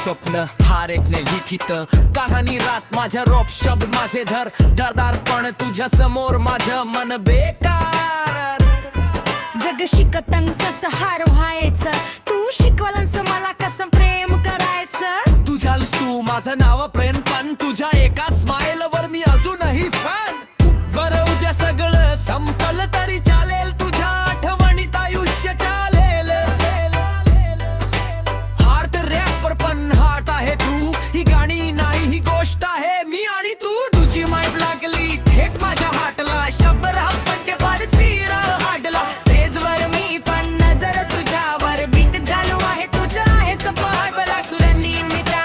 स्वप्न हार एक ने लिखित कहाणी रात माझ्या रॉप शब्द माझे धर दरदार पण तुझ्या समोर माझं मन बेकार जग शिकतन कसं हार व्हायचं तू शिकवलंस मला कसं प्रेम करायचं तुझ्यास तू माझं नाव प्रेम पण तुझ्या एका स्माइल वर मी अजूनही फॅन वर उद्या सगळं संपलं तरी चालेल तुझ्या आठवणीत आयुष्य चालेल हार्ट रॅपर पण हार्ट आहे तू ही गाणी नाही ही गोष्ट आहे मी आणि तू तुझी माईप लागली थेट माझ्या हाटला शब्द आपण ते फारसी हाडला स्टेजवर मी पण नजर तुझ्यावर बीट झालो आहे तुझं आहे सपाट मला तुला निमिता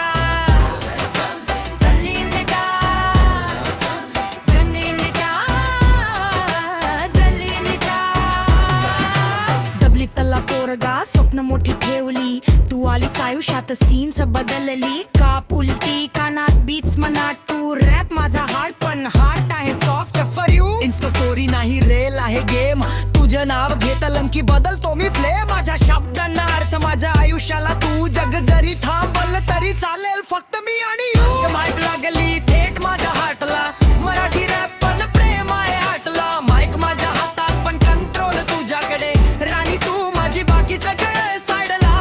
पोरगा स्वप्न मोठी ठेवली तू आलीस आयुष्यात सीन्स बदलली का उलटी कानात बीट्स मनात तू रॅप माझा हार्ट पण हार्ट आहे soft for you Insta story नाही रेल आहे गेम तुझं नाव घेतलं की बदलतो मी फ्लेम माझ्या शब्दांना अर्थ माझ्या आयुष्याला तू जग जरी थांबल तरी चालेल फक्त मी आणि यू माईक लागली थेट माझ्या हार्टला मराठी रॅप पण प्रेम आहे हाटला माईक माझ्या हातात पण कंट्रोल तुझ्याकडे राणी तू माझी बाकी सगळं साईडला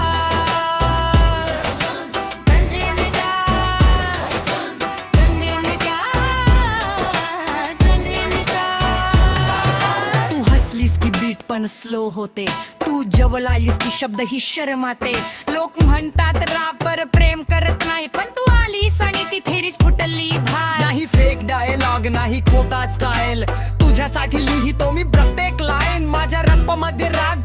तू हसलीस की बीट पण स्लो होते तू जवळ आलीस की शब्द ही शर्माते लोक म्हणतात रापर प्रेम करत नाही पण तू आलीस आणि ती थेरीच फुटली भाई नाही फेक डायलॉग नाही खोटा स्टाईल तुझ्यासाठी लिहितो मी प्रत्येक लाईन माझ्या रॅप मध्ये राग